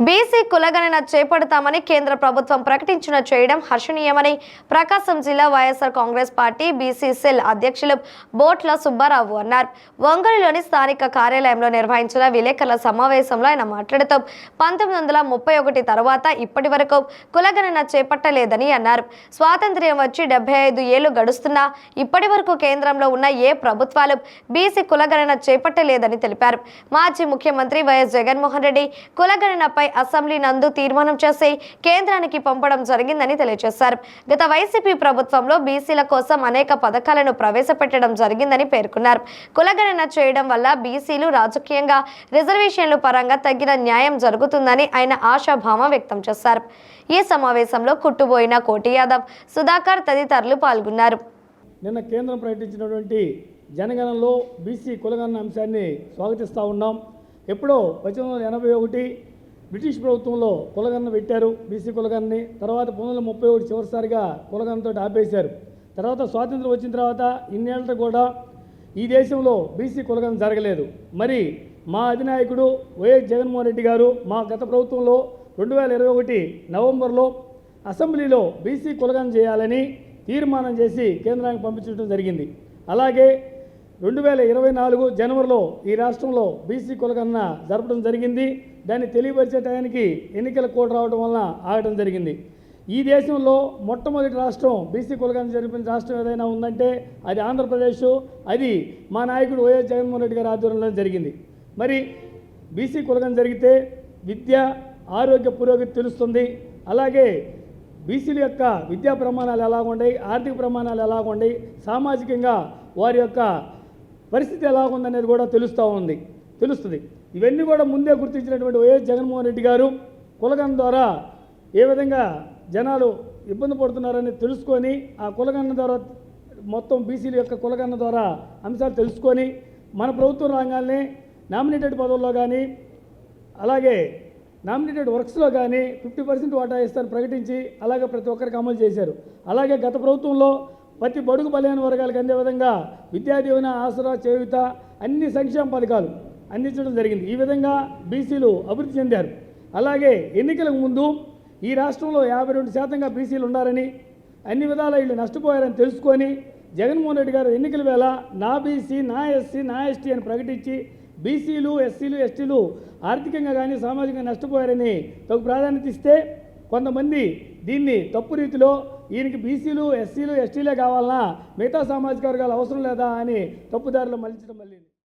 BC కులగణన చేపడతామని కేంద్ర ప్రభుత్వం ప్రకటించిన చేయడం హర్షణీయమని ప్రకాశం జిల్లా YSR Congress party BC cell అధ్యక్షులు బోట్ల సుబ్బారావు అన్నారు. ఒంగోలులోని స్థానిక కార్యాలయంలో నిర్వహించిన విలేకరుల సమావేశంలో ఆయన మాట్లాడుతూ 1931 తర్వాత ఇప్పటి వరకు కులగణన చేపట్టలేదని అన్నారు. స్వాతంత్ర్యం వచ్చి 75 ఏళ్లు గడుస్తున్నా ఇప్పటి వరకు కేంద్రంలో ఉన్న ఏ ప్రభుత్వాలు బీసీ కులగణన చేపట్టలేదని తెలిపారు. మాజీ ముఖ్యమంత్రి వైఎస్ జగన్మోహన్ రెడ్డి కులగణనపై అసెంబ్లీ నందు తీర్మానం చేసి కేంద్రానికి పంపడం జరిగిందని తెలియజేశారు. గత వైసీపీ ప్రభుత్వంలో బీసీల కోసం అనేక పథకాలను ప్రవేశపెట్టడం జరిగిందని పేర్కొన్నారు. కులగణన చేయడం వల్ల బీసీలు రాజకీయంగా రిజర్వేషన్ల పరంగా తగిన న్యాయం జరుగుతుందని ఆయన ఆశాభావం వ్యక్తం చేశారు. ఈ సమావేశంలో కుట్టుబోయిన కోటి యాదవ్, సుధాకర్ తదితరులు పాల్గొన్నారు. నిన్న కేంద్రం ప్రకటించినటువంటి జనగణనలో బీసీ కులగణన అంశాన్ని స్వాగతిస్తూ ఉన్నాం. ఎప్పుడో 1981 బ్రిటిష్ ప్రభుత్వంలో కులగణన పెట్టారు, బీసీ కులగణని. తర్వాత 1931 చివరిసారిగా కులగణనతో ఆపేశారు. తర్వాత స్వాతంత్రం వచ్చిన తర్వాత ఇన్నేళ్ళతో కూడా ఈ దేశంలో బీసీ కులగణన జరగలేదు. మరి మా అధినాయకుడు వైఎస్ జగన్మోహన్ రెడ్డి గారు మా గత ప్రభుత్వంలో 2021 నవంబర్లో అసెంబ్లీలో బీసీ కులగణన చేయాలని తీర్మానం చేసి కేంద్రానికి పంపించడం జరిగింది. అలాగే 2024 జనవరిలో ఈ రాష్ట్రంలో బీసీ కులగణన జరపడం జరిగింది. దాన్ని తెలియపరిచే టయానికి ఎన్నికల కోడ్ రావడం వలన ఆగడం జరిగింది. ఈ దేశంలో మొట్టమొదటి రాష్ట్రం బీసీ కులగణన జరిపిన రాష్ట్రం ఏదైనా ఉందంటే అది ఆంధ్రప్రదేశ్. అది మా నాయకుడు వైఎస్ జగన్మోహన్ రెడ్డి గారి ఆధ్వర్యంలో జరిగింది. మరి బీసీ కులగణన జరిగితే విద్య, ఆరోగ్య పురోగతి తెలుస్తుంది. అలాగే బీసీల యొక్క విద్యా ప్రమాణాలు ఎలా ఉన్నాయి, ఆర్థిక ప్రమాణాలు ఎలా ఉన్నాయి, సామాజికంగా వారి యొక్క పరిస్థితి ఎలా ఉందనేది కూడా తెలుస్తుంది. ఇవన్నీ కూడా ముందే గుర్తించినటువంటి వైఎస్ జగన్మోహన్ రెడ్డి గారు కులగణన ద్వారా ఏ విధంగా జనాలు ఇబ్బంది పడుతున్నారని తెలుసుకొని ఆ కులగణన ద్వారా మొత్తం బీసీల యొక్క కులగణన ద్వారా అంశాలు తెలుసుకొని మన ప్రభుత్వం రాగానే నామినేటెడ్ పదవుల్లో కానీ అలాగే నామినేటెడ్ వర్క్స్లో కానీ 50% వాటా ఇస్తారని ప్రకటించి అలాగే ప్రతి ఒక్కరికి అమలు చేశారు. అలాగే గత ప్రభుత్వంలో ప్రతి బడుగు బలైన వర్గాలకు అందే విధంగా విద్యా దీవెన, ఆసరా, చేయూత అన్ని సంక్షేమ పథకాలు అందించడం జరిగింది. ఈ విధంగా బీసీలు అభివృద్ధి చెందారు. అలాగే ఎన్నికలకు ముందు ఈ రాష్ట్రంలో 52% బీసీలు ఉన్నారని, అన్ని విధాల వీళ్ళు నష్టపోయారని తెలుసుకొని జగన్మోహన్ రెడ్డి గారు ఎన్నికల వేళ నా బీసీ, నా ఎస్సీ, నా ఎస్టీ అని ప్రకటించి బీసీలు, ఎస్సీలు, ఎస్టీలు ఆర్థికంగా కానీ సామాజికంగా నష్టపోయారని తగు ప్రాధాన్యత ఇస్తే కొంతమంది దీన్ని తప్పు రీతిలో ఈయనకి బీసీలు, ఎస్సీలు, ఎస్టీలే కావాలన్నా మిగతా సామాజిక వర్గాలు అవసరం లేదా అని తప్పుదారిలో మళ్లించడం.